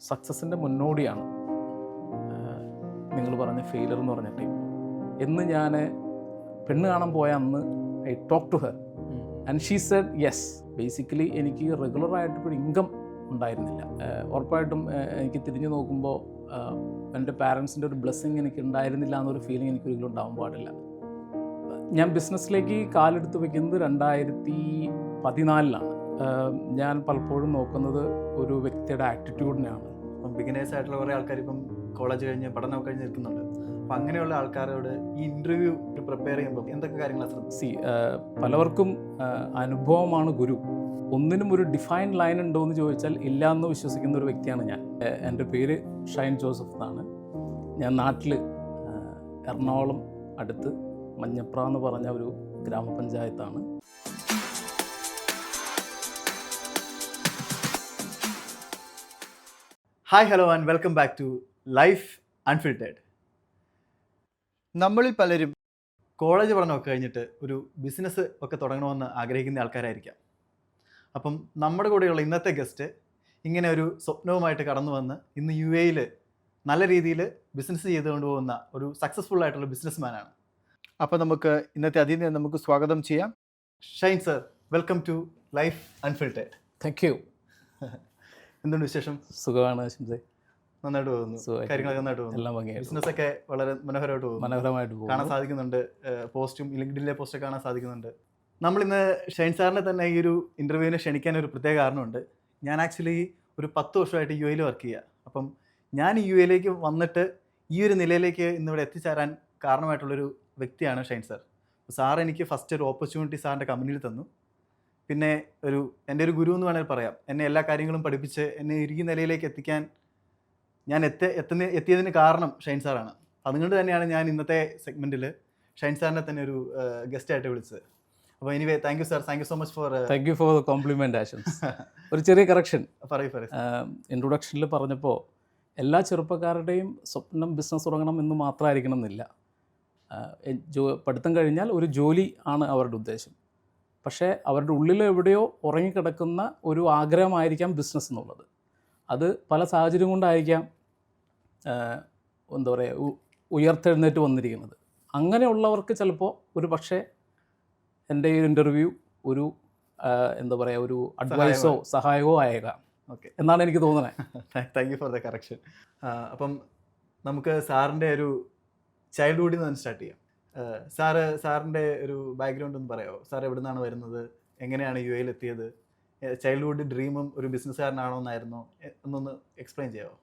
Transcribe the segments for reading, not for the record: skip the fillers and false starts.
സക്സസിൻ്റെ മുന്നോടിയാണ് നിങ്ങൾ പറഞ്ഞ ഫെയിലർ എന്ന് പറഞ്ഞിട്ട്. എന്ന് ഞാൻ പെണ്ണ് കാണാൻ പോയ അന്ന് I talk to her and she said yes. Basically എനിക്ക് റെഗുലറായിട്ടൊരു ഇൻകം ഉണ്ടായിരുന്നില്ല. ഉറപ്പായിട്ടും എനിക്ക് തിരിഞ്ഞു നോക്കുമ്പോൾ എൻ്റെ പാരൻസിൻ്റെ ഒരു ബ്ലെസ്സിങ് എനിക്ക് ഉണ്ടായിരുന്നില്ല എന്നൊരു ഫീലിംഗ് എനിക്ക് ഒരിക്കലും ഉണ്ടാവാൻ പാടില്ല. ഞാൻ ബിസിനസ്സിലേക്ക് കാലെടുത്ത് വയ്ക്കുന്നത് 2014 ഞാൻ പലപ്പോഴും നോക്കുന്നത് ഒരു വ്യക്തിയുടെ ആറ്റിറ്റ്യൂഡിനെയാണ്. ഇപ്പം ബിഗിനേഴ്സ് ആയിട്ടുള്ള കുറേ ആൾക്കാർ ഇപ്പം കോളേജ് കഴിഞ്ഞ് പഠനം കഴിഞ്ഞ് നിൽക്കുന്നുണ്ട്. അപ്പം അങ്ങനെയുള്ള ആൾക്കാരോട് ഈ ഇൻ്റർവ്യൂ പ്രിപ്പയർ ചെയ്യുമ്പോൾ എന്തൊക്കെ കാര്യങ്ങളാണ് ശ്രദ്ധിക്കുക? പലവർക്കും അനുഭവമാണ് ഗുരു. ഒന്നിനും ഒരു ഡിഫൈൻഡ് ലൈൻ ഉണ്ടോ എന്ന് ചോദിച്ചാൽ ഇല്ല എന്ന് വിശ്വസിക്കുന്ന ഒരു വ്യക്തിയാണ് ഞാൻ. എൻ്റെ പേര് ഷൈൻ ജോസഫ് എന്നാണ്. ഞാൻ നാട്ടിൽ എറണാകുളം അടുത്ത് മഞ്ഞപ്ര എന്ന് പറഞ്ഞ ഒരു ഗ്രാമപഞ്ചായത്താണ്. Hi hello and welcome back to life unfiltered. നമ്മളിൽ പലരും കോളേജ് പഠനമൊക്കെ കഴിഞ്ഞിട്ട് ഒരു ബിസിനസ് ഒക്കെ തുടങ്ങണമെന്ന് ആഗ്രഹിക്കുന്ന ആൾക്കാരായിരിക്കാം. അപ്പം നമ്മുടെ കൂടെയുള്ള ഇന്നത്തെ ഗസ്റ്റ് ഇങ്ങനെ ഒരു സ്വപ്നവുമായിട്ട് കടന്നു വന്ന് ഇന്ന് UAE നല്ല രീതിയിൽ ബിസിനസ് ചെയ്തുകൊണ്ട് പോകുന്ന ഒരു സക്സസ്ഫുൾ ആയിട്ടുള്ള ബിസിനസ് മാനാണ്. അപ്പോൾ നമുക്ക് ഇന്നത്തെ അതിഥിയെ നമുക്ക് സ്വാഗതം ചെയ്യാം. Shine sir, welcome to life unfiltered. Thank you. എന്തുണ്ട് വിശേഷം? സുഖമാണ്. നന്നായിട്ട് പോകുന്നു, കാര്യങ്ങളൊക്കെ നന്നായിട്ട് പോകുന്നു. എല്ലാം ഭംഗിയായി. ബിസിനസ് ഒക്കെ വളരെ മനോഹരമായിട്ട് പോകുന്നു, കാണാൻ സാധിക്കുന്നുണ്ട്. പോസ്റ്റും ലിങ്ക്ഡിനിലെ പോസ്റ്റൊക്കെ കാണാൻ സാധിക്കുന്നുണ്ട്. നമ്മളിന്ന് ഷൈൻ സാറിനെ തന്നെ ഈ ഒരു ഇൻ്റർവ്യൂവിന് ക്ഷണിക്കാൻ ഒരു പ്രത്യേക കാരണമുണ്ട്. ഞാൻ ആക്ച്വലി ഒരു 10 വർഷമായിട്ട് UAE വർക്ക് ചെയ്യുക. അപ്പം ഞാൻ UAE വന്നിട്ട് ഈ ഒരു നിലയിലേക്ക് ഇന്നിവിടെ എത്തിച്ചേരാൻ കാരണമായിട്ടുള്ളൊരു വ്യക്തിയാണ് ഷൈൻ സാർ. സാർ എനിക്ക് ഫസ്റ്റ് ഒരു ഓപ്പർച്യൂണിറ്റി സാറിൻ്റെ കമ്പനിയിൽ തന്നു. പിന്നെ എൻ്റെ ഒരു ഗുരു എന്ന് വേണമെങ്കിൽ പറയാം. എന്നെ എല്ലാ കാര്യങ്ങളും പഠിപ്പിച്ച് എന്നെ ഈ നിലയിലേക്ക് എത്തിക്കാൻ ഞാൻ എത്തിയതിന് കാരണം ഷൈൻ സാറാണ്. അതുകൊണ്ട് തന്നെയാണ് ഞാൻ ഇന്നത്തെ സെഗ്മെൻറ്റിൽ ഷൈൻ സാറിനെ തന്നെ ഒരു ഗസ്റ്റായിട്ട് വിളിച്ചത്. അപ്പോൾ anyway thank you sir, thank you so much for the compliments. ഒരു ചെറിയ കറക്ഷൻ പറയൂ. ഇൻട്രൊഡക്ഷനിൽ പറഞ്ഞപ്പോൾ എല്ലാ ചെറുപ്പക്കാരുടെയും സ്വപ്നം ബിസിനസ് തുടങ്ങണം എന്ന് മാത്രമായിരിക്കണം എന്നില്ല. പഠിത്തം കഴിഞ്ഞാൽ ഒരു ജോലി ആണ് അവരുടെ ഉദ്ദേശം. പക്ഷേ അവരുടെ ഉള്ളിൽ എവിടെയോ ഉറങ്ങിക്കിടക്കുന്ന ഒരു ആഗ്രഹമായിരിക്കാം ബിസിനസ് എന്നുള്ളത്. അത് പല സാഹചര്യം കൊണ്ടായിരിക്കാം എന്താ പറയുക ഉയർത്തെഴുന്നേറ്റ് വന്നിരിക്കുന്നത്. അങ്ങനെയുള്ളവർക്ക് ചിലപ്പോൾ ഒരു പക്ഷേ എൻ്റെ ഈ ഇൻ്റർവ്യൂ ഒരു എന്താ പറയുക ഒരു അഡ്വൈസോ സഹായമോ ആയേക്കാം. ഓക്കെ, എന്നാണ് എനിക്ക് തോന്നുന്നത്. Thank you for the correction. അപ്പം നമുക്ക് സാറിൻ്റെ ഒരു ചൈൽഡ്ഹുഡിൽ നിന്ന് സ്റ്റാർട്ട് ചെയ്യാം. സാറിൻ്റെ ഒരു ബാക്ക്ഗ്രൗണ്ട് ഒന്ന് പറയാമോ? സാർ എവിടെ നിന്നാണ് വരുന്നത്, എങ്ങനെയാണ് UAE എത്തിയത്, ചൈൽഡ്ഹുഡ് ഡ്രീമും ഒരു ബിസിനസ്സുകാരനാണോ എന്നായിരുന്നോ എന്നൊന്ന് എക്സ്പ്ലെയിൻ ചെയ്യാമോ?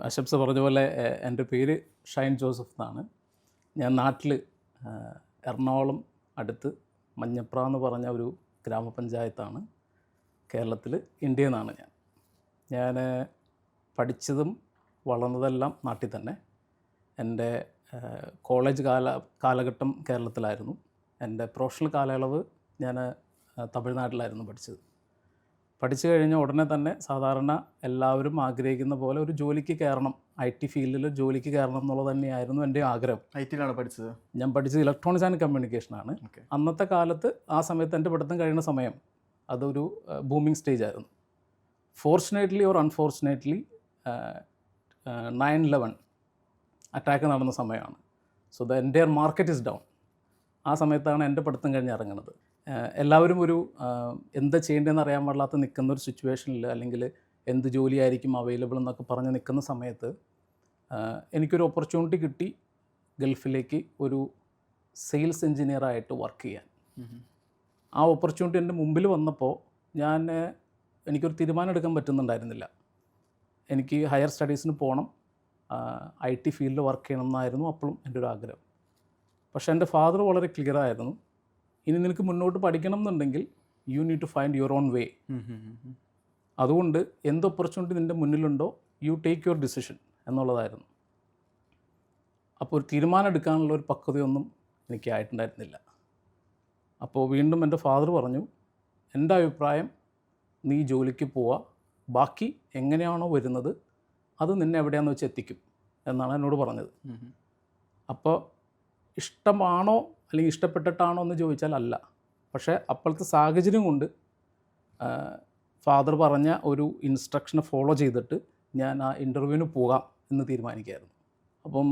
അശംസ പറഞ്ഞ പോലെ എൻ്റെ പേര് ഷൈൻ ജോസഫ് എന്നാണ്. ഞാൻ നാട്ടിൽ എറണാകുളം അടുത്ത് മഞ്ഞപ്ര എന്ന് പറഞ്ഞ ഒരു ഗ്രാമപഞ്ചായത്താണ്. കേരളത്തിൽ, ഇന്ത്യയിൽ നിന്നാണ് ഞാൻ പഠിച്ചതും വളർന്നതെല്ലാം നാട്ടിൽ തന്നെ. എൻ്റെ കോളേജ് കാലഘട്ടം കേരളത്തിലായിരുന്നു. എൻ്റെ പ്രൊഫഷണൽ കാലയളവ് ഞാൻ തമിഴ്നാട്ടിലായിരുന്നു പഠിച്ചു കഴിഞ്ഞ ഉടനെ തന്നെ സാധാരണ എല്ലാവരും ആഗ്രഹിക്കുന്ന പോലെ ഒരു ജോലിക്ക് കയറണം, IT ഫീൽഡിൽ ജോലിക്ക് കയറണം എന്നുള്ളത് തന്നെയായിരുന്നു എൻ്റെ ആഗ്രഹം. IT പഠിച്ചത്? ഞാൻ പഠിച്ചത് ഇലക്ട്രോണിക്സ് ആൻഡ് കമ്മ്യൂണിക്കേഷനാണ്. അന്നത്തെ കാലത്ത് ആ സമയത്ത് എൻ്റെ പഠിത്തം കഴിയുന്ന സമയം അതൊരു ബൂമിങ് സ്റ്റേജ് ആയിരുന്നു. ഫോർച്ചുനേറ്റ്ലി ഓർ അൺഫോർച്ചുനേറ്റ്ലി 9/11 അറ്റാക്ക് നടന്ന സമയമാണ്. So the entire market is down. ആ സമയത്താണ് എൻ്റെ പഠിത്തം കഴിഞ്ഞ് ഇറങ്ങുന്നത്. എല്ലാവരും ഒരു എന്താ ചെയ്യേണ്ടതെന്ന് അറിയാൻ പാടില്ലാത്ത നിൽക്കുന്ന ഒരു സിറ്റുവേഷനിൽ, അല്ലെങ്കിൽ എന്ത് ജോലിയായിരിക്കും അവൈലബിൾ എന്നൊക്കെ പറഞ്ഞ് നിൽക്കുന്ന സമയത്ത് എനിക്കൊരു ഓപ്പർച്യൂണിറ്റി കിട്ടി ഗൾഫിലേക്ക് ഒരു സെയിൽസ് എഞ്ചിനീയറായിട്ട് വർക്ക് ചെയ്യാൻ. ആ ഓപ്പർച്യൂണിറ്റി എൻ്റെ മുമ്പിൽ വന്നപ്പോൾ എനിക്കൊരു തീരുമാനം എടുക്കാൻ പറ്റുന്നുണ്ടായിരുന്നില്ല. എനിക്ക് ഹയർ സ്റ്റഡീസിന് പോകണം, IT ഫീൽഡിൽ വർക്ക് ചെയ്യണം എന്നായിരുന്നു അപ്പോഴും എൻ്റെ ഒരു ആഗ്രഹം. പക്ഷേ എൻ്റെ ഫാദർ വളരെ ക്ലിയർ ആയിരുന്നു, ഇനി നിനക്ക് മുന്നോട്ട് പഠിക്കണം എന്നുണ്ടെങ്കിൽ you need to find your own way. അതുകൊണ്ട് എന്ത് ഓപ്പർച്യൂണിറ്റി നിൻ്റെ മുന്നിലുണ്ടോ യു ടേക്ക് യുവർ ഡിസിഷൻ എന്നുള്ളതായിരുന്നു. അപ്പോൾ ഒരു തീരുമാനം എടുക്കാനുള്ള ഒരു പക്വതയൊന്നും എനിക്ക് ആയിട്ടുണ്ടായിരുന്നില്ല. അപ്പോൾ വീണ്ടും എൻ്റെ ഫാദർ പറഞ്ഞു, എൻ്റെ അഭിപ്രായം നീ ജോലിക്ക് പോവുക, ബാക്കി എങ്ങനെയാണോ വരുന്നത് അത് നിന്നെ എവിടെയാണെന്ന് വെച്ച് എത്തിക്കും എന്നാണ് എന്നോട് പറഞ്ഞത്. അപ്പോൾ ഇഷ്ടമാണോ അല്ലെങ്കിൽ ഇഷ്ടപ്പെട്ടിട്ടാണോ എന്ന് ചോദിച്ചാൽ അല്ല. പക്ഷേ അപ്പോഴത്തെ സാഹചര്യം കൊണ്ട് ഫാദർ പറഞ്ഞ ഒരു ഇൻസ്ട്രക്ഷനെ ഫോളോ ചെയ്തിട്ട് ഞാൻ ആ ഇൻ്റർവ്യൂവിന് പോകാം എന്ന് തീരുമാനിക്കുകയായിരുന്നു. അപ്പം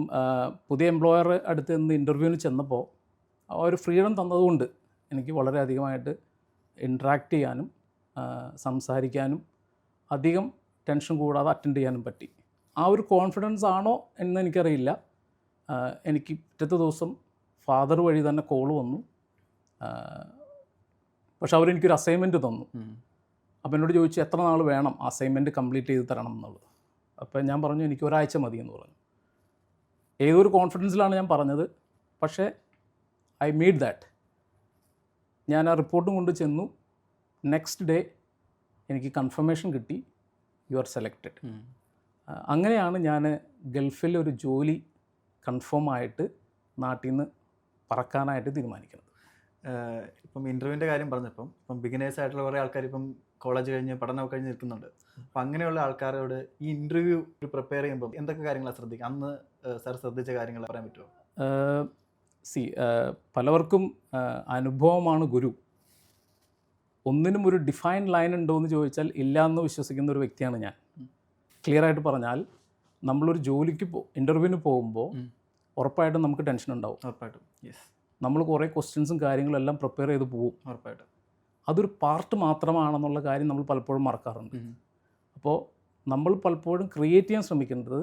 പുതിയ എംപ്ലോയർ അടുത്ത് നിന്ന് ഇൻ്റർവ്യൂവിന് ചെന്നപ്പോൾ ആ ഒരു ഫ്രീഡം തന്നതുകൊണ്ട് എനിക്ക് വളരെയധികമായിട്ട് ഇൻട്രാക്ട് ചെയ്യാനും സംസാരിക്കാനും അധികം ടെൻഷൻ കൂടാതെ അറ്റൻഡ് ചെയ്യാനും പറ്റി. ആ ഒരു കോൺഫിഡൻസ് ആണോ എന്ന് എനിക്കറിയില്ല. എനിക്ക് പിറ്റത്തെ ദിവസം ഫാദർ വഴി തന്നെ കോൾ വന്നു. പക്ഷെ അവരെനിക്കൊരു അസൈൻമെൻറ്റ് തന്നു. അപ്പോൾ എന്നോട് ചോദിച്ചു എത്ര നാൾ വേണം അസൈൻമെൻറ്റ് കംപ്ലീറ്റ് ചെയ്ത് തരണം എന്നുള്ളത്. അപ്പോൾ ഞാൻ പറഞ്ഞു എനിക്ക് ഒരാഴ്ച മതി എന്ന് പറഞ്ഞു. ഏതൊരു കോൺഫിഡൻസിലാണ് ഞാൻ പറഞ്ഞത്. പക്ഷേ ഐ മെയ്ഡ് ദാറ്റ്. ഞാൻ ആ റിപ്പോർട്ടും കൊണ്ട് ചെന്നു. നെക്സ്റ്റ് ഡേ എനിക്ക് കൺഫർമേഷൻ കിട്ടി, യു ആർ സെലക്റ്റഡ്. അങ്ങനെയാണ് ഞാൻ ഗൾഫിൽ ഒരു ജോലി കൺഫേം ആയിട്ട് നാട്ടിൽ നിന്ന് പറക്കാനായിട്ട് തീരുമാനിക്കുന്നത്. ഇപ്പം ഇൻ്റർവ്യൂവിൻ്റെ കാര്യം പറഞ്ഞപ്പം ഇപ്പം ബിഗിനേഴ്സ് ആയിട്ടുള്ള കുറേ ആൾക്കാർ ഇപ്പം കോളേജ് കഴിഞ്ഞ് പഠനമൊക്കെ കഴിഞ്ഞ് നിൽക്കുന്നുണ്ട്. അപ്പം അങ്ങനെയുള്ള ആൾക്കാരോട് ഈ ഇൻ്റർവ്യൂ പ്രിപ്പയർ ചെയ്യുമ്പം എന്തൊക്കെ കാര്യങ്ങളാണ് ശ്രദ്ധിക്കുക? അന്ന് സാർ ശ്രദ്ധിച്ച കാര്യങ്ങൾ പറയാൻ പറ്റുമോ? പലവർക്കും അനുഭവമാണ് ഗുരു. ഒന്നിനും ഒരു ഡിഫൈൻഡ് ലൈൻ ഉണ്ടോ എന്ന് ചോദിച്ചാൽ ഇല്ല എന്ന് വിശ്വസിക്കുന്ന ഒരു വ്യക്തിയാണ് ഞാൻ. ക്ലിയറായിട്ട് പറഞ്ഞാൽ നമ്മളൊരു ജോലിക്ക് ഇൻ്റർവ്യൂവിന് പോകുമ്പോൾ ഉറപ്പായിട്ടും നമുക്ക് ടെൻഷൻ ഉണ്ടാവും. ഉറപ്പായിട്ടും യെസ്. നമ്മൾ കുറേ ക്വസ്റ്റ്യൻസും കാര്യങ്ങളും എല്ലാം പ്രിപ്പയർ ചെയ്ത് പോകും. ഉറപ്പായിട്ടും അതൊരു പാർട്ട് മാത്രമാണെന്നുള്ള കാര്യം നമ്മൾ പലപ്പോഴും മറക്കാറുണ്ട്. അപ്പോൾ നമ്മൾ പലപ്പോഴും ക്രിയേറ്റ് ചെയ്യാൻ ശ്രമിക്കേണ്ടത്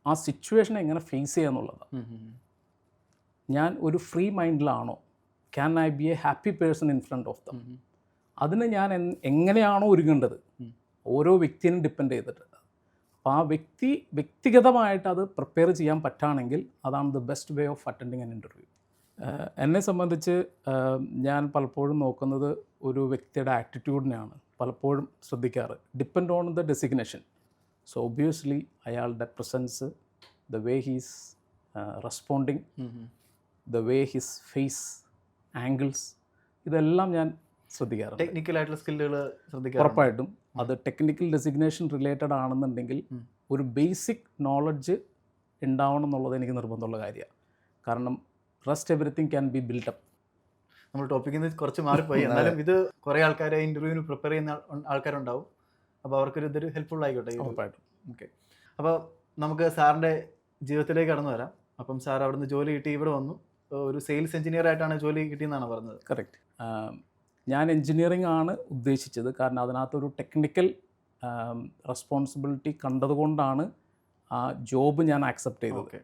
ആ സിറ്റുവേഷനെ എങ്ങനെ ഫേസ് ചെയ്യുക എന്നുള്ളതാണ്. ഞാൻ ഒരു ഫ്രീ മൈൻഡിലാണോ? Can I be a happy person in front of them? അതിന് ഞാൻ എങ്ങനെയാണോ ഒരുങ്ങേണ്ടത് ഓരോ വ്യക്തിനും ഡിപ്പെൻഡ് ചെയ്തിട്ടുണ്ട്. അപ്പോൾ ആ വ്യക്തിഗതമായിട്ട് അത് പ്രിപ്പയർ ചെയ്യാൻ പറ്റുകയാണെങ്കിൽ അതാണ് the best way of attending an interview. എന്നെ സംബന്ധിച്ച് ഞാൻ പലപ്പോഴും നോക്കുന്നത് ഒരു വ്യക്തിയുടെ ആറ്റിറ്റ്യൂഡിനെയാണ് പലപ്പോഴും ശ്രദ്ധിക്കാറ്. Depend on the designation. So obviously അയാളുടെ presence, the way he's responding, the way his face angles, ഇതെല്ലാം ഞാൻ ശ്രദ്ധിക്കാറുണ്ട്. ടെക്നിക്കലായിട്ടുള്ള സ്കില്ലുകൾ ശ്രദ്ധിക്കുക. ഉറപ്പായിട്ടും അത് ടെക്നിക്കൽ ഡെസിഗ്നേഷൻ റിലേറ്റഡ് ആണെന്നുണ്ടെങ്കിൽ ഒരു ബേസിക് നോളജ് ഉണ്ടാവണം എന്നുള്ളത് എനിക്ക് നിർബന്ധമുള്ള കാര്യമാണ്. കാരണം rest everything can be build up. നമ്മൾ ടോപ്പിക്കിൽ നിന്ന് കുറച്ച് മാറിപ്പോയി. എന്നാലും ഇത് കുറേ ആൾക്കാരെ ഇൻ്റർവ്യൂവിന് പ്രിപ്പയർ ചെയ്യുന്ന ആൾക്കാരുണ്ടാവും. അപ്പോൾ അവർക്കൊരു ഇതൊരു ഹെൽപ്ഫുൾ ആയിക്കോട്ടെ. ഉറപ്പായിട്ടും. ഓക്കെ. അപ്പോൾ നമുക്ക് സാറിൻ്റെ ജീവിതത്തിലേക്ക് കടന്നു വരാം. അപ്പം സാർ അവിടുന്ന് ജോലി കിട്ടി ഇവിടെ വന്നു. ഒരു സെയിൽസ് എഞ്ചിനീയർ ആയിട്ടാണ് ജോലി കിട്ടിയെന്നാണ് പറഞ്ഞത്. കറക്റ്റ്. ഞാൻ എൻജിനീയറിംഗ് ആണ് ഉദ്ദേശിച്ചത്. കാരണം അതിനകത്തൊരു ടെക്നിക്കൽ റെസ്പോൺസിബിലിറ്റി കണ്ടതുകൊണ്ടാണ് ആ ജോബ് ഞാൻ ആക്സെപ്റ്റ് ചെയ്തത്.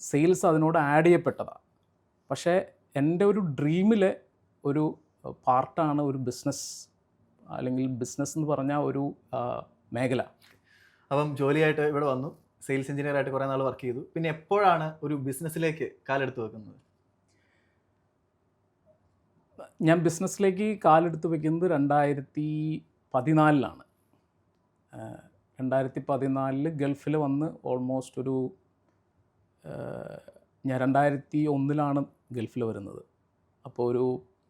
സെയിൽസ് അതിനോട് ആഡ് ചെയ്യപ്പെട്ടതാണ്. പക്ഷേ എൻ്റെ ഒരു ഡ്രീമിലെ ഒരു പാർട്ടാണ് ഒരു ബിസിനസ്, അല്ലെങ്കിൽ ബിസിനസ് എന്ന് പറഞ്ഞാൽ ഒരു മേഖല. അപ്പം ജോലിയായിട്ട് ഇവിടെ വന്നു, സെയിൽസ് എഞ്ചിനീയർ ആയിട്ട് കുറേ നാൾ വർക്ക് ചെയ്തു. പിന്നെ എപ്പോഴാണ് ഒരു ബിസിനസ്സിലേക്ക് കാലെടുത്ത് വെക്കുന്നത്? ഞാൻ ബിസിനസ്സിലേക്ക് കാലെടുത്ത് വയ്ക്കുന്നത് 2014 2014 ഗൾഫിൽ വന്ന് ഓൾമോസ്റ്റ് ഒരു ഞാൻ 2001 ഗൾഫിൽ വരുന്നത്. അപ്പോൾ ഒരു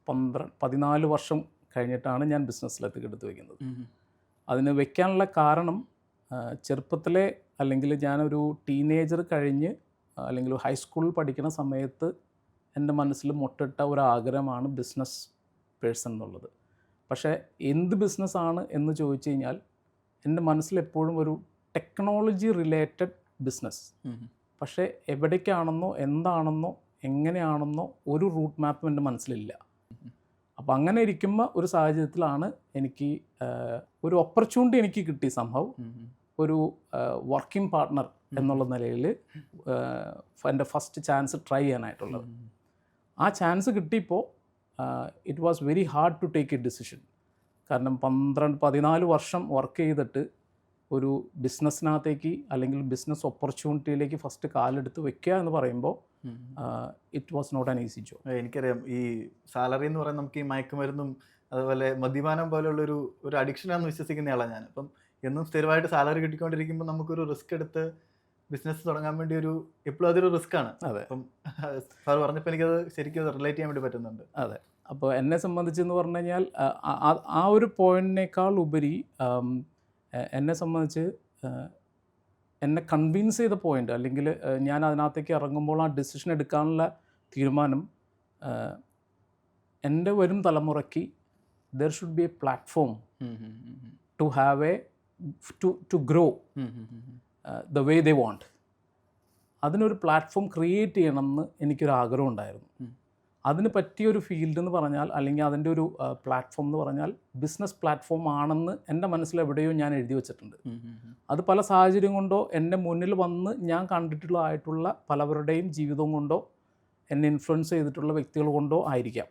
14 വർഷം കഴിഞ്ഞിട്ടാണ് ഞാൻ ബിസിനസ്സിലേക്ക് എടുത്ത് വയ്ക്കുന്നത്. അതിന് വയ്ക്കാനുള്ള കാരണം ചെറുപ്പത്തിലെ, അല്ലെങ്കിൽ ഞാനൊരു ടീനേജർ കഴിഞ്ഞ് അല്ലെങ്കിൽ ഹൈസ്കൂളിൽ പഠിക്കുന്ന സമയത്ത് എൻ്റെ മനസ്സിൽ മുട്ടിട്ട ഒരു ആഗ്രഹമാണ് ബിസിനസ് പേഴ്സൺ എന്നുള്ളത്. പക്ഷേ എന്ത് ബിസിനസ്സാണ് എന്ന് ചോദിച്ചു കഴിഞ്ഞാൽ എൻ്റെ മനസ്സിലെപ്പോഴും ഒരു ടെക്നോളജി റിലേറ്റഡ് ബിസിനസ്. പക്ഷേ എവിടേക്കാണെന്നോ എന്താണെന്നോ എങ്ങനെയാണെന്നോ ഒരു റൂട്ട് മാപ്പും എൻ്റെ മനസ്സിലില്ല. അപ്പോൾ അങ്ങനെ ഇരിക്കുമ്പോൾ ഒരു സാഹചര്യത്തിലാണ് എനിക്ക് ഒരു ഓപ്പർച്യൂണിറ്റി എനിക്ക് കിട്ടി. സംഭവം ഒരു വർക്കിംഗ് പാർട്ട്ണർ എന്നുള്ള നിലയിൽ എൻ്റെ ഫസ്റ്റ് ചാൻസ് ട്രൈ ചെയ്യാനായിട്ടുള്ളത്. ആ ചാൻസ് കിട്ടിയപ്പോൾ it was very hard to take a decision. കാരണം 14 വർഷം വർക്ക് ചെയ്തിട്ട് ഒരു ബിസിനസ്സിനകത്തേക്ക് അല്ലെങ്കിൽ ബിസിനസ് ഓപ്പർച്യൂണിറ്റിയിലേക്ക് ഫസ്റ്റ് കാലെടുത്ത് വെക്കുക എന്ന് പറയുമ്പോൾ it was not an easy job. എനിക്കറിയാം, ഈ സാലറി എന്ന് പറയുന്നത് നമുക്ക് ഈ മയക്കുമരുന്നും അതുപോലെ മദ്യപാനം പോലെയുള്ളൊരു അഡിക്ഷനാണെന്ന് വിശ്വസിക്കുന്ന ആളാണ് ഞാൻ. അപ്പം എന്നും സ്ഥിരമായിട്ട് സാലറി കിട്ടിക്കൊണ്ടിരിക്കുമ്പോൾ നമുക്കൊരു റിസ്ക് എടുത്ത് ബിസിനസ് തുടങ്ങാൻ വേണ്ടി എപ്പോഴും അതൊരു റിസ്ക് ആണ്. അതെ. അപ്പം സാർ പറഞ്ഞപ്പോൾ എനിക്കത് ശരിക്കും റിലേറ്റ് ചെയ്യാൻ വേണ്ടി പറ്റുന്നുണ്ട്. അതെ. അപ്പോൾ എന്നെ സംബന്ധിച്ചെന്ന് പറഞ്ഞു കഴിഞ്ഞാൽ ആ ഒരു പോയിൻറ്റിനേക്കാൾ ഉപരി എന്നെ സംബന്ധിച്ച് എന്നെ കൺവിൻസ് ചെയ്ത പോയിൻ്റ്, അല്ലെങ്കിൽ ഞാൻ അതിനകത്തേക്ക് ഇറങ്ങുമ്പോൾ ആ ഡിസിഷൻ എടുക്കാനുള്ള തീരുമാനം, എൻ്റെ വരും തലമുറയ്ക്ക് there should be a platform to have a to grow the way they want. അതിനൊരു പ്ലാറ്റ്ഫോം ക്രിയേറ്റ് ചെയ്യണമെന്ന് എനിക്കൊരു ആഗ്രഹം ഉണ്ടായിരുന്നു. അതിന് പറ്റിയൊരു ഫീൽഡ് എന്ന് പറഞ്ഞാൽ, അല്ലെങ്കിൽ അതിൻ്റെ ഒരു പ്ലാറ്റ്ഫോം എന്ന് പറഞ്ഞാൽ ബിസിനസ് പ്ലാറ്റ്ഫോം ആണെന്ന് എൻ്റെ മനസ്സിൽ എവിടെയോ ഞാൻ എഴുതി വെച്ചിട്ടുണ്ട്. അത് പല സാഹചര്യം കൊണ്ടോ എൻ്റെ മുന്നിൽ വന്ന് ഞാൻ കണ്ടിട്ടുള്ളതായിട്ടുള്ള പലവരുടെയും ജീവിതം കൊണ്ടോ എന്നെ ഇൻഫ്ലുവൻസ് ചെയ്തിട്ടുള്ള വ്യക്തികൾ കൊണ്ടോ ആയിരിക്കാം.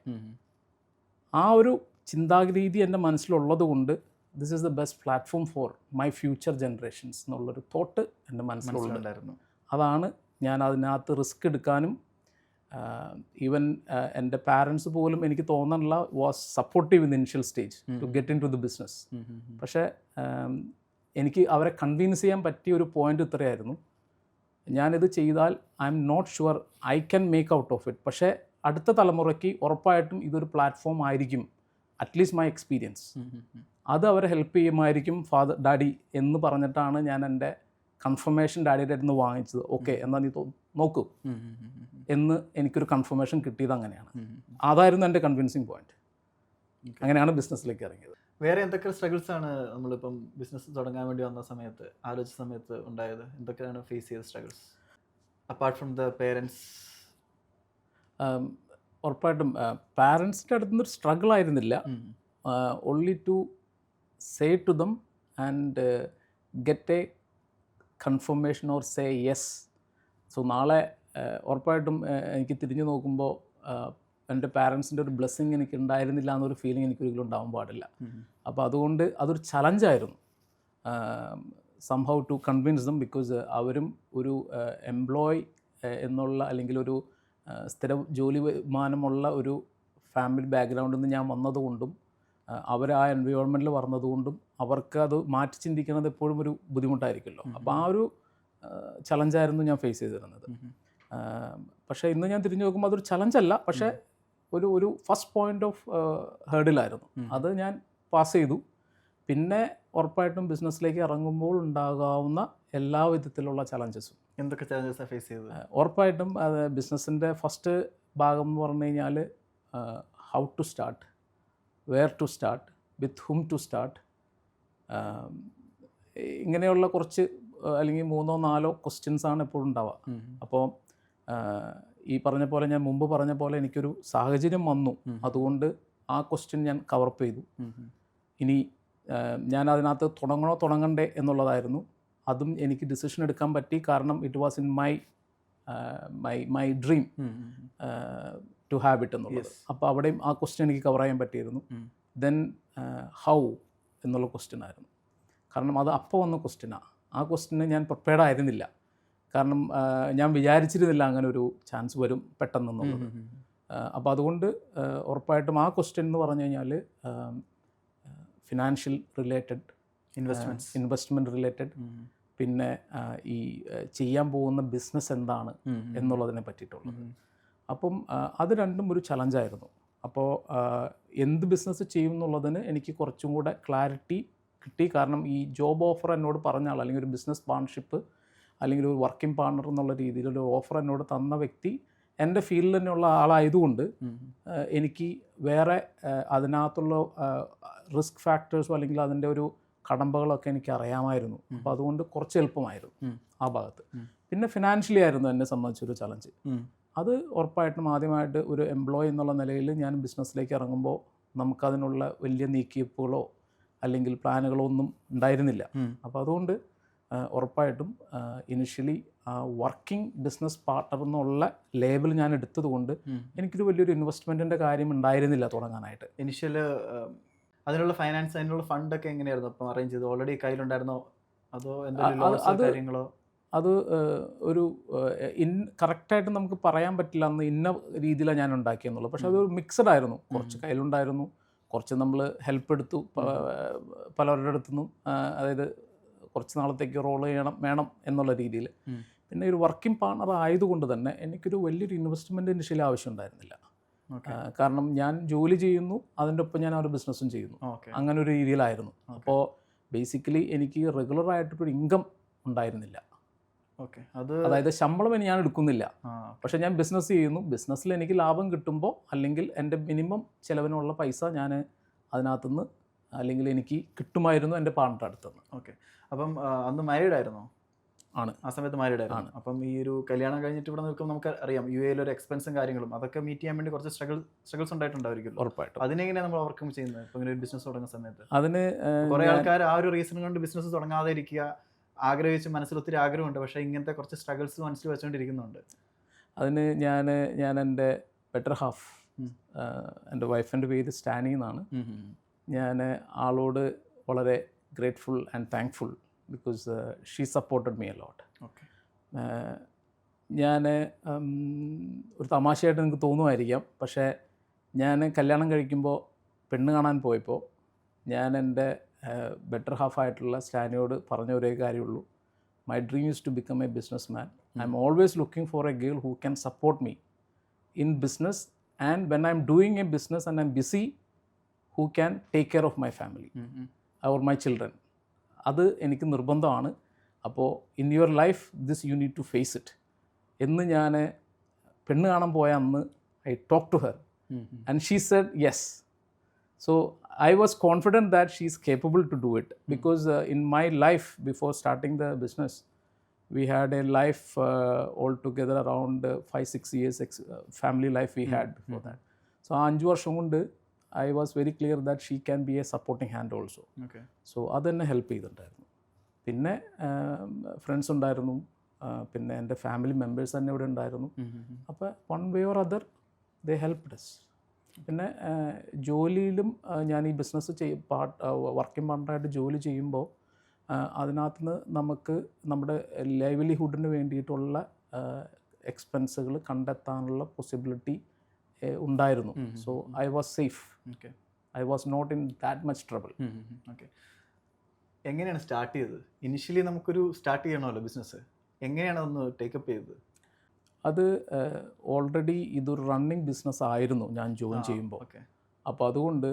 ആ ഒരു ചിന്താഗതി എൻ്റെ മനസ്സിലുള്ളത് കൊണ്ട് this is the best platform for my future generations എന്നുള്ളൊരു തോട്ട് എൻ്റെ മനസ്സിലുണ്ടായിരുന്നു. അതാണ് ഞാൻ അതിനകത്ത് റിസ്ക് എടുക്കാനും ഈവൻ എൻ്റെ പാരൻസ് പോലും എനിക്ക് തോന്നാനുള്ള was supportive in initial stage to get into the business. പക്ഷേ എനിക്ക് അവരെ കൺവിൻസ് ചെയ്യാൻ പറ്റിയ ഒരു പോയിൻ്റ് ഇത്രയായിരുന്നു, ഞാനിത് ചെയ്താൽ I am not sure I can make out of it, പക്ഷേ അടുത്ത തലമുറയ്ക്ക് ഉറപ്പായിട്ടും ഇതൊരു പ്ലാറ്റ്ഫോം ആയിരിക്കും, അറ്റ്ലീസ്റ്റ് മൈ എക്സ്പീരിയൻസ് അത് അവരെ ഹെൽപ്പ് ചെയ്യുമായിരിക്കും ഫാദർ ഡാഡി എന്ന് പറഞ്ഞിട്ടാണ് ഞാൻ എൻ്റെ കൺഫർമേഷൻ ഡാഡിയുടെ അടുത്ത് നിന്ന് വാങ്ങിച്ചത്. ഓക്കെ എന്നാൽ നീ നോക്കൂ എന്ന് എനിക്കൊരു കൺഫർമേഷൻ കിട്ടിയത് അങ്ങനെയാണ്. അതായിരുന്നു എൻ്റെ കൺവിൻസിങ് പോയിന്റ്. അങ്ങനെയാണ് ബിസിനസ്സിലേക്ക് ഇറങ്ങിയത്. വേറെ എന്തൊക്കെ സ്ട്രഗിൾസ് ആണ് നമ്മളിപ്പം ബിസിനസ് തുടങ്ങാൻ വേണ്ടി വന്ന സമയത്ത്, ആലോചിച്ച സമയത്ത് ഉണ്ടായത്? എന്തൊക്കെയാണ് ഫേസ് ചെയ്ത struggles apart from the parents? ഉറപ്പായിട്ടും പാരൻസിൻ്റെ അടുത്തുനിന്നൊരു സ്ട്രഗിൾ ആയിരുന്നില്ല. Only to say to them and get a confirmation or say yes. So നാളെ ഉറപ്പായിട്ടും എനിക്ക് തിരിഞ്ഞു നോക്കുമ്പോൾ എൻ്റെ പാരൻസിൻ്റെ ഒരു ബ്ലെസ്സിങ് എനിക്ക് ഉണ്ടായിരുന്നില്ല എന്നൊരു ഫീലിംഗ് എനിക്കൊരിക്കലും ഉണ്ടാവാൻ പാടില്ല. അപ്പോൾ അതുകൊണ്ട് അതൊരു ചലഞ്ചായിരുന്നു somehow to convince them, because അവരും ഒരു എംപ്ലോയ് എന്നുള്ള അല്ലെങ്കിൽ ഒരു സ്ഥിര ജോലി വരുമാനമുള്ള ഒരു ഫാമിലി ബാക്ക്ഗ്രൗണ്ടിൽ നിന്ന് ഞാൻ വന്നതുകൊണ്ടും അവർ ആ എൻവയോൺമെൻറ്റിൽ പറഞ്ഞതുകൊണ്ടും അവർക്ക് അത് മാറ്റി ചിന്തിക്കുന്നത് എപ്പോഴും ഒരു ബുദ്ധിമുട്ടായിരിക്കുമല്ലോ. അപ്പോൾ ആ ഒരു ചലഞ്ചായിരുന്നു ഞാൻ ഫേസ് ചെയ്തിരുന്നത്. പക്ഷേ ഇന്ന് ഞാൻ തിരിഞ്ഞു നോക്കുമ്പോൾ അതൊരു ചലഞ്ചല്ല, പക്ഷേ ഒരു ഫസ്റ്റ് പോയിൻ്റ് ഓഫ് ഹേർഡിലായിരുന്നു. അത് ഞാൻ പാസ് ചെയ്തു. പിന്നെ ഉറപ്പായിട്ടും ബിസിനസ്സിലേക്ക് ഇറങ്ങുമ്പോൾ ഉണ്ടാകാവുന്ന എല്ലാ വിധത്തിലുള്ള ചലഞ്ചസും. എന്തൊക്കെ ചലഞ്ചസാണ് ഫേസ് ചെയ്തത്? ഉറപ്പായിട്ടും അത് ബിസിനസ്സിൻ്റെ ഫസ്റ്റ് ഭാഗം എന്ന് പറഞ്ഞു കഴിഞ്ഞാൽ how to start, where to start, with whom to start, ഇങ്ങനെയുള്ള കുറച്ച് അല്ലെങ്കിൽ 3-4 ക്വസ്റ്റ്യൻസാണ് എപ്പോഴും ഉണ്ടാവുക. അപ്പോൾ ഈ പറഞ്ഞ പോലെ, ഞാൻ മുമ്പ് പറഞ്ഞ പോലെ എനിക്കൊരു സാഹചര്യം വന്നു, അതുകൊണ്ട് ആ ക്വസ്റ്റ്യൻ ഞാൻ കവറപ്പ് ചെയ്തു. ഇനി ഞാൻ അതിനകത്ത് തുടങ്ങണോ തുടങ്ങണ്ടേ എന്നുള്ളതായിരുന്നു. അതും എനിക്ക് ഡിസിഷൻ എടുക്കാൻ പറ്റി, കാരണം it was in my dream to have it എന്നുള്ളത്. അപ്പോൾ അവിടെയും ആ ക്വസ്റ്റ്യൻ എനിക്ക് കവർ ചെയ്യാൻ പറ്റിയിരുന്നു. ദെൻ ഹൗ എന്നുള്ള ക്വസ്റ്റ്യൻ ആയിരുന്നു, കാരണം അത് അപ്പോൾ വന്ന ക്വസ്റ്റ്യനാണ്. ആ ക്വസ്റ്റ്യന് ഞാൻ പ്രിപ്പയർഡ് ആയിരുന്നില്ല, കാരണം ഞാൻ വിചാരിച്ചിരുന്നില്ല അങ്ങനെ ഒരു ചാൻസ് വരും പെട്ടെന്നെന്നുള്ളത്. അപ്പോൾ അതുകൊണ്ട് ഉറപ്പായിട്ടും ആ ക്വസ്റ്റ്യൻ എന്ന് പറഞ്ഞു കഴിഞ്ഞാൽ ഫിനാൻഷ്യൽ റിലേറ്റഡ്, ഇൻവെസ്റ്റ്മെൻറ്റ് റിലേറ്റഡ്, പിന്നെ ഈ ചെയ്യാൻ പോകുന്ന ബിസിനസ് എന്താണ് എന്നുള്ളതിനെ പറ്റിയിട്ടുള്ളത്. അപ്പം അത് രണ്ടും ഒരു ചലഞ്ചായിരുന്നു. അപ്പോൾ എന്ത് ബിസിനസ് ചെയ്യും എന്നുള്ളതിന് എനിക്ക് കുറച്ചും കൂടെ ക്ലാരിറ്റി കിട്ടി. കാരണം ഈ ജോബ് ഓഫർ എന്നോട് പറഞ്ഞ ആൾ, അല്ലെങ്കിൽ ഒരു ബിസിനസ് പാർട്ണർഷിപ്പ് അല്ലെങ്കിൽ ഒരു വർക്കിംഗ് പാർട്ണർ എന്നുള്ള രീതിയിലൊരു ഓഫർ എന്നോട് തന്ന വ്യക്തി എൻ്റെ ഫീൽഡിൽ തന്നെയുള്ള ആളായതുകൊണ്ട് എനിക്ക് വേറെ അതിനകത്തുള്ള റിസ്ക് ഫാക്ടേഴ്സോ അല്ലെങ്കിൽ അതിൻ്റെ ഒരു കടമ്പകളൊക്കെ എനിക്ക് അറിയാമായിരുന്നു. അപ്പോൾ അതുകൊണ്ട് കുറച്ച് എളുപ്പമായിരുന്നു ആ ഭാഗത്ത്. പിന്നെ ഫിനാൻഷ്യലി ആയിരുന്നു എന്നെ സംബന്ധിച്ചൊരു ചലഞ്ച്. അത് ഉറപ്പായിട്ടും ആദ്യമായിട്ട് ഒരു എംപ്ലോയി എന്നുള്ള നിലയിൽ ഞാൻ ബിസിനസ്സിലേക്ക് ഇറങ്ങുമ്പോൾ നമുക്കതിനുള്ള വലിയ നീക്കിവെപ്പുകളോ അല്ലെങ്കിൽ പ്ലാനുകളോ ഒന്നും ഉണ്ടായിരുന്നില്ല. അപ്പോൾ അതുകൊണ്ട് ഉറപ്പായിട്ടും ഇനിഷ്യലി വർക്കിംഗ് ബിസിനസ് പാർട്ണർ എന്നുള്ള ലേബൽ ഞാൻ എടുത്തതുകൊണ്ട് എനിക്കൊരു വലിയൊരു ഇൻവെസ്റ്റ്മെൻറ്റിൻ്റെ കാര്യം ഉണ്ടായിരുന്നില്ല തുടങ്ങാനായിട്ട്. ഇനിഷ്യൽ അതിനുള്ള ഫൈനാൻസ്, അതിനുള്ള ഫണ്ടൊക്കെ എങ്ങനെയായിരുന്നു അപ്പം അറേഞ്ച് ചെയ്ത്? ഓൾറെഡി കയ്യിലുണ്ടായിരുന്നോ അതോ എന്തെങ്കിലും കാര്യങ്ങളോ? അത് ഒരു കറക്റ്റായിട്ട് നമുക്ക് പറയാൻ പറ്റില്ല അന്ന് ഇന്ന രീതിയിലാണ് ഞാൻ ഉണ്ടാക്കിയെന്നുള്ളത്. പക്ഷെ അതൊരു മിക്സഡ് ആയിരുന്നു. കുറച്ച് കയ്യിലുണ്ടായിരുന്നു, കുറച്ച് നമ്മൾ ഹെൽപ്പ് എടുത്തു പലരുടെ അടുത്തുനിന്നും, അതായത് കുറച്ച് നാളത്തേക്ക് റോൾ വേണം എന്നുള്ള രീതിയിൽ. പിന്നെ ഒരു വർക്കിംഗ് പാർട്ണർ ആയതുകൊണ്ട് തന്നെ എനിക്കൊരു വലിയൊരു ഇൻവെസ്റ്റ്മെൻറ്റ് ഇനിഷ്യലി ആവശ്യം ഉണ്ടായിരുന്നില്ല. കാരണം ഞാൻ ജോലി ചെയ്യുന്നു, അതിൻ്റെ ഒപ്പം ഞാൻ ഒരു ബിസിനസ്സും ചെയ്യുന്നു, അങ്ങനെ ഒരു രീതിയിലായിരുന്നു. അപ്പോൾ ബേസിക്കലി എനിക്ക് റെഗുലറായിട്ടൊരു ഇൻകം ഉണ്ടായിരുന്നില്ല. അതായത് ശമ്പളം ഞാൻ എടുക്കുന്നില്ല, പക്ഷേ ഞാൻ ബിസിനസ് ചെയ്യുന്നു. ബിസിനസ്സിൽ എനിക്ക് ലാഭം കിട്ടുമ്പോൾ അല്ലെങ്കിൽ എൻ്റെ മിനിമം ചിലവിനുള്ള പൈസ ഞാൻ അതിനകത്തുനിന്ന് അല്ലെങ്കിൽ എനിക്ക് കിട്ടുമായിരുന്നു എൻ്റെ പാർട്ണർ അടുത്തുനിന്ന്. ഓക്കെ. അപ്പം അന്ന് മാരീഡ് ആയിരുന്നോ? ആണ്. ആ സമയത്ത് മാരീഡ് ആയിരുന്നു. അപ്പം ഈ ഒരു കല്യാണം കഴിഞ്ഞിട്ട് ഇവിടെ നിൽക്കുമ്പോൾ നമുക്ക് അറിയാം യു എയിൽ ഒരു എക്സ്പെൻസും കാര്യങ്ങളും അതൊക്കെ മീറ്റ് ചെയ്യാൻ വേണ്ടി കുറച്ച് സ്ട്രഗിൾസ് ഉണ്ടായിട്ടുണ്ടായിരിക്കും. ഉറപ്പായിട്ടും. അതിനെങ്ങനെയാണ് നമ്മൾ ഓവർകം ചെയ്യുന്നത് ഇപ്പോൾ ഇങ്ങനെ ഒരു ബിസിനസ് തുടങ്ങുന്ന സമയത്ത്? അതിന് കുറേ ആൾക്കാർ ആ ഒരു റീസൺ കൊണ്ട് ബിസിനസ് തുടങ്ങാതെ ഇരിക്കുക, ആഗ്രഹിച്ച് മനസ്സിൽ ഒത്തിരി ആഗ്രഹമുണ്ട്, പക്ഷേ ഇങ്ങനത്തെ കുറച്ച് സ്ട്രഗിൾസ് മനസ്സിൽ വെച്ചുകൊണ്ടിരിക്കുന്നുണ്ട്. അതിന് ഞാൻ എൻ്റെ ബെറ്റർ ഹാഫ്, എൻ്റെ വൈഫിൻ്റെ പേര് സ്റ്റാനി എന്നാണ്. ഞാൻ ആളോട് വളരെ grateful and thankful because she supported me a lot. Okay. ഞാൻ ഒരു തമാശയായിട്ട് നിങ്ങൾക്ക് തോന്നുമായിരിക്കാം, പക്ഷേ ഞാൻ കല്യാണം കഴിക്കുമ്പോൾ പെണ്ണ് കാണാൻ പോയപ്പോൾ ഞാൻ എൻ്റെ ബെറ്റർ ഹാഫായിട്ടുള്ള സ്റ്റാനിയോട് പറഞ്ഞ ഒരേ കാര്യമുള്ളൂ, my dream is to become a businessman. I am always looking for a girl who can support me in business and when I am doing a business and I am busy who can take care of my family or my children. അത് എനിക്ക് നിർബന്ധമാണ്. അപ്പോൾ in your life this you need to face it എന്ന് ഞാൻ പെണ്ണ് കാണാൻ പോയ അന്ന് I talk to her and she said yes. So I was confident that she is capable to do it because in my life before starting the business we had a life altogether around 5-6 years family life we had before that. So 5 വർഷം കൊണ്ട് I was very clear that she can be a supporting hand also. Okay. So അതെന്നെ help ചെയ്തിട്ടുണ്ടായിരുന്നു. പിന്നെ friends ഉണ്ടായിരുന്നു, പിന്നെ എൻ്റെ family members തന്നെ ഇവിടെ ഉണ്ടായിരുന്നു. അപ്പോൾ one way or other they helped us. പിന്നെ ജോലിയിലും ഞാൻ ഈ ബിസിനസ് വർക്കിംഗ് പാർട്ണറായിട്ട് ജോലി ചെയ്യുമ്പോൾ അതിനകത്ത് നിന്ന് നമുക്ക് നമ്മുടെ ലൈവ്ലിഹുഡിന് വേണ്ടിയിട്ടുള്ള എക്സ്പെൻസുകൾ കണ്ടെത്താനുള്ള പോസിബിലിറ്റി ഉണ്ടായിരുന്നു. So I was safe. Okay. I was not in that much trouble. Okay. എങ്ങനെയാണ് സ്റ്റാർട്ട് ചെയ്തത്? ഇനിഷ്യലി നമുക്കൊരു സ്റ്റാർട്ട് ചെയ്യണമല്ലോ ബിസിനസ്, എങ്ങനെയാണ് അതൊന്ന് ടേക്കപ്പ് ചെയ്തത്? അത് ഓൾറെഡി ഇതൊരു റണ്ണിങ് ബിസിനസ് ആയിരുന്നു ഞാൻ ജോയിൻ ചെയ്യുമ്പോൾ. അപ്പോൾ അതുകൊണ്ട്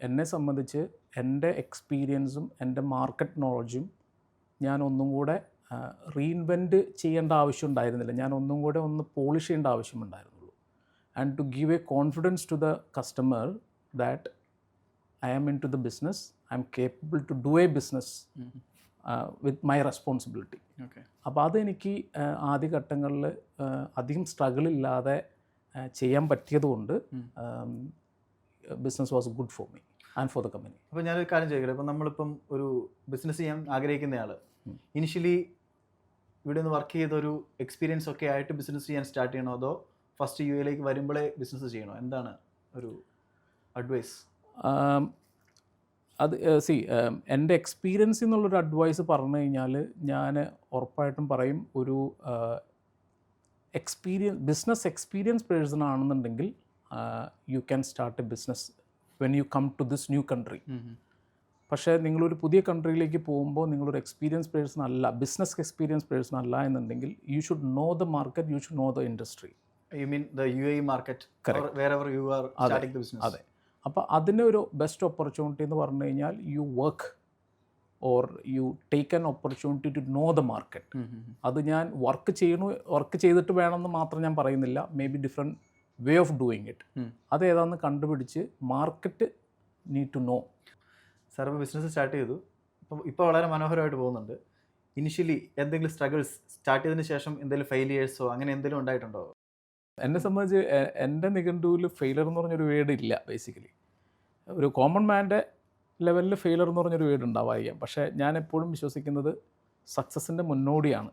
എന്നെ സംബന്ധിച്ച് എൻ്റെ എക്സ്പീരിയൻസും എൻ്റെ മാർക്കറ്റ് നോളജും ഞാൻ ഒന്നും കൂടെ റീഇൻവെൻറ്റ് ചെയ്യേണ്ട ആവശ്യം ഉണ്ടായിരുന്നില്ല. ഞാൻ ഒന്നും കൂടെ ഒന്ന് പോളിഷ് ചെയ്യേണ്ട ആവശ്യമുണ്ടായിരുന്നുള്ളൂ. And to give a confidence to the customer that I am into the business, I am capable to do a business with my responsibility. Okay. അപ്പോൾ അതെനിക്ക് ആദ്യഘട്ടങ്ങളിൽ അധികം സ്ട്രഗിളില്ലാതെ ചെയ്യാൻ പറ്റിയതുകൊണ്ട് business was good for me and for the company. അപ്പോൾ ഞാനൊരു കാര്യം ചോദിക്കട്ടെ, ഇപ്പം നമ്മളിപ്പം ഒരു ബിസിനസ് ചെയ്യാൻ ആഗ്രഹിക്കുന്നയാൾ ഇനിഷ്യലി ഇവിടെ നിന്ന് വർക്ക് ചെയ്തൊരു എക്സ്പീരിയൻസ് ഒക്കെ ആയിട്ട് ബിസിനസ് ചെയ്യാൻ സ്റ്റാർട്ട് ചെയ്യണോ, അതോ ഫസ്റ്റ് യു എയിലേക്ക് വരുമ്പോഴേ ബിസിനസ് ചെയ്യണോ? എന്താണ് ഒരു അഡ്വൈസ്? അത് എൻ്റെ എക്സ്പീരിയൻസ് എന്നുള്ളൊരു അഡ്വൈസ് പറഞ്ഞു കഴിഞ്ഞാൽ ഞാൻ ഉറപ്പായിട്ടും പറയും, ഒരു ബിസിനസ് എക്സ്പീരിയൻസ് പേഴ്സൺ ആണെന്നുണ്ടെങ്കിൽ you can start a business when you come to this new country. പക്ഷേ നിങ്ങളൊരു പുതിയ കൺട്രിയിലേക്ക് പോകുമ്പോൾ നിങ്ങളൊരു എക്സ്പീരിയൻസ് പേഴ്സൺ അല്ല, ബിസിനസ് എക്സ്പീരിയൻസ് പേഴ്സൺ അല്ല എന്നുണ്ടെങ്കിൽ you should know the market, you should know the industry. You mean the UAE market? Correct. Wherever you are starting the business. അതെ. അപ്പോൾ അതിനൊരു ബെസ്റ്റ് ഓപ്പർച്യൂണിറ്റി എന്ന് പറഞ്ഞു കഴിഞ്ഞാൽ you work or you take an opportunity to know the market. അത് ഞാൻ work ചെയ്തിട്ട് വേണമെന്ന് മാത്രം ഞാൻ പറയുന്നില്ല, maybe different way of doing it. അതേതാണെന്ന് കണ്ടുപിടിച്ച് market need to know. Sir ഇപ്പോൾ ബിസിനസ് സ്റ്റാർട്ട് ചെയ്തു, ഇപ്പോൾ വളരെ മനോഹരമായിട്ട് പോകുന്നുണ്ട്. ഇനിഷ്യലി എന്തെങ്കിലും സ്ട്രഗിൾസ് സ്റ്റാർട്ട് ചെയ്തതിന് ശേഷം എന്തെങ്കിലും ഫെയിലിയേഴ്സോ അങ്ങനെ എന്തെങ്കിലും ഉണ്ടായിട്ടുണ്ടോ? എന്നെ സംബന്ധിച്ച് എൻ്റെ നിഘണ്ടുവിൽ ഫെയിലർ എന്ന് പറഞ്ഞൊരു വേർഡ് ഇല്ല. ബേസിക്കലി ഒരു കോമൺ മാൻ്റെ ലെവലിൽ ഫെയിലർ എന്ന് പറഞ്ഞൊരു വേർഡ് ഉണ്ടാവായിരിക്കാം, പക്ഷേ ഞാൻ എപ്പോഴും വിശ്വസിക്കുന്നത് സക്സസിൻ്റെ മുന്നോടിയാണ്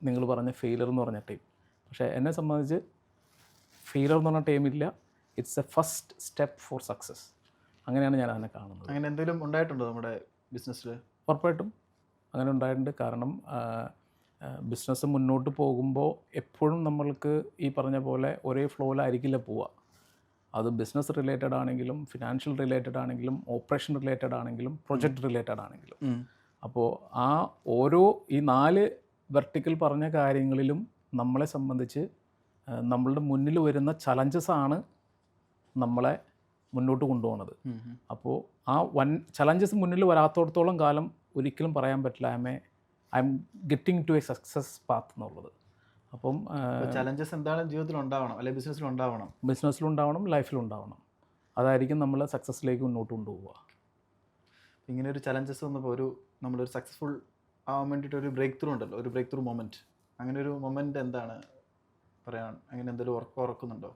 നിങ്ങൾ പറഞ്ഞ ഫെയിലർ എന്ന് പറഞ്ഞ ടൈം. പക്ഷേ എന്നെ സംബന്ധിച്ച് ഫെയിലർ എന്ന് പറഞ്ഞ ടൈമില്ല, it's A first step for success. അങ്ങനെയാണ് ഞാൻ അതിനെ കാണുന്നത്. അങ്ങനെ എന്തെങ്കിലും ഉണ്ടായിട്ടുണ്ടോ നമ്മുടെ ബിസിനസ്സിൽ? ഉറപ്പായിട്ടും അങ്ങനെ ഉണ്ടായിട്ടുണ്ട്. കാരണം ബിസിനസ് മുന്നോട്ട് പോകുമ്പോൾ എപ്പോഴും നമ്മൾക്ക് ഈ പറഞ്ഞ പോലെ ഒരേ ഫ്ലോയിലായിരിക്കില്ല പോവുക. അത് ബിസിനസ് റിലേറ്റഡ് ആണെങ്കിലും ഫിനാൻഷ്യൽ റിലേറ്റഡ് ആണെങ്കിലും ഓപ്പറേഷൻ റിലേറ്റഡ് ആണെങ്കിലും പ്രൊജക്റ്റ് റിലേറ്റഡ് ആണെങ്കിലും. അപ്പോൾ ആ ഓരോ ഈ 4 വെർട്ടിക്കൽ പറഞ്ഞ കാര്യങ്ങളിലും നമ്മളെ സംബന്ധിച്ച് നമ്മളുടെ മുന്നിൽ വരുന്ന ചലഞ്ചസാണ് നമ്മളെ മുന്നോട്ട് കൊണ്ടുപോകുന്നത്. അപ്പോൾ ആ ചലഞ്ചസ് മുന്നിൽ വരാത്തോടത്തോളം കാലം ഒരിക്കലും പറയാൻ പറ്റില്ല I am getting to a success path എന്നുള്ളത്. അപ്പം ചലഞ്ചസ് എന്താണ് ജീവിതത്തിൽ ഉണ്ടാവണം, അല്ലെങ്കിൽ ബിസിനസ്സിലുണ്ടാവണം, ബിസിനസ്സിലുണ്ടാവണം, ലൈഫിലുണ്ടാവണം. അതായിരിക്കും നമ്മളെ സക്സസ്സിലേക്ക് മുന്നോട്ട് കൊണ്ടുപോവുക. ഇങ്ങനെ ഒരു ചലഞ്ചസ് വന്നപ്പോൾ നമ്മളൊരു സക്സസ്ഫുൾ ആവാൻ വേണ്ടിയിട്ട് ഒരു ബ്രേക്ക് ത്രൂ ഉണ്ടല്ലോ, ഒരു ബ്രേക്ക് ത്രൂ മൊമെൻറ്റ്, അങ്ങനെ ഒരു മൊമെൻറ്റ് എന്താണ് പറയാൻ, അങ്ങനെ എന്തെങ്കിലും ഓർക്കുന്നുണ്ടോ?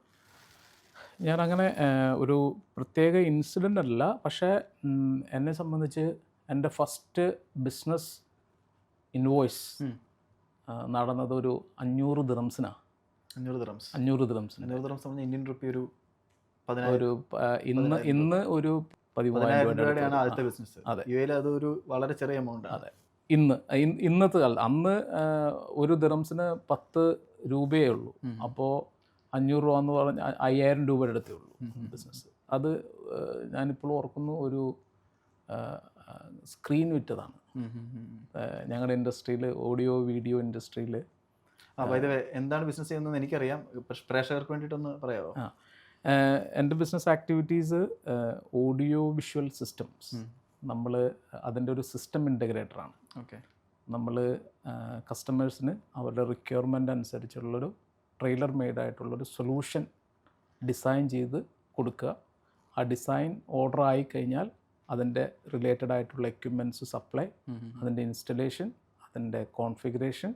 ഞാനങ്ങനെ ഒരു പ്രത്യേക ഇൻസിഡൻ്റ് അല്ല, പക്ഷേ എന്നെ സംബന്ധിച്ച് എൻ്റെ ഫസ്റ്റ് ബിസിനസ് ഇൻവോയ്സ് നടന്നത് ഒരു 500 ദിറംസിനാണ്. 500 ദിറംസിന് ഇന്ത്യൻ റുപ്പി ഒരു ഇന്ന് ഒരു 10,000 രൂപയാണ് ആദ്യത്തെ ബിസിനസ്. അതെ, അതൊരു വളരെ ചെറിയ എമൗണ്ട്. അതെ, ഇന്നത്തെ കാലത്ത് അന്ന് ഒരു ദിറംസിന് 10 രൂപയേ ഉള്ളൂ. അപ്പോൾ 500 രൂപ എന്ന് പറഞ്ഞാൽ 5,000 രൂപയുടെ അടുത്തേ ഉള്ളൂ ബിസിനസ്. അത് ഞാനിപ്പോൾ ഓർക്കുന്നു, ഒരു സ്ക്രീൻ വിറ്റതാണ് ഞങ്ങളുടെ ഇൻഡസ്ട്രിയിൽ, ഓഡിയോ വീഡിയോ ഇൻഡസ്ട്രിയിൽ. എന്താണ് ബിസിനസ് ചെയ്യുന്നതെന്ന് എനിക്കറിയാം, പ്രേക്ഷകർക്ക് വേണ്ടിയിട്ടൊന്ന് പറയാമോ? എൻ്റെ business activities audio visual systems. നമ്മൾ അതിൻ്റെ ഒരു സിസ്റ്റം ഇൻ്റഗ്രേറ്ററാണ്. ഓക്കെ. നമ്മൾ കസ്റ്റമേഴ്സിന് അവരുടെ റിക്വയർമെൻ്റ് അനുസരിച്ചുള്ളൊരു ട്രെയിലർ മെയ്ഡായിട്ടുള്ളൊരു സൊല്യൂഷൻ ഡിസൈൻ ചെയ്ത് കൊടുക്കുക. ആ ഡിസൈൻ ഓർഡർ ആയിക്കഴിഞ്ഞാൽ അതിൻ്റെ റിലേറ്റഡ് ആയിട്ടുള്ള എക്യുപ്മെൻറ്റ്സ് സപ്ലൈ, അതിൻ്റെ ഇൻസ്റ്റലേഷൻ, അതിൻ്റെ കോൺഫിഗറേഷൻ,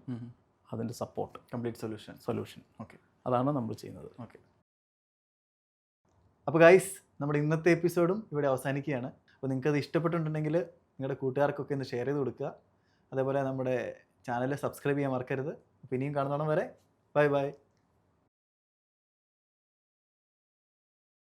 അതിൻ്റെ സപ്പോർട്ട്, കംപ്ലീറ്റ് സൊല്യൂഷൻ. ഓക്കെ, അതാണ് നമ്മൾ ചെയ്യുന്നത്. ഓക്കെ. അപ്പോൾ ഗൈസ്, നമ്മുടെ ഇന്നത്തെ എപ്പിസോഡും ഇവിടെ അവസാനിക്കുകയാണ്. അപ്പോൾ നിങ്ങൾക്കത് ഇഷ്ടപ്പെട്ടിട്ടുണ്ടെങ്കിൽ നിങ്ങളുടെ കൂട്ടുകാർക്കൊക്കെ ഒന്ന് ഷെയർ ചെയ്ത് കൊടുക്കുക. അതേപോലെ നമ്മുടെ ചാനൽ സബ്സ്ക്രൈബ് ചെയ്യാൻ മറക്കരുത്. അപ്പോൾ ഇനിയും കാണുന്നോണം വരെ ബൈ ബൈ.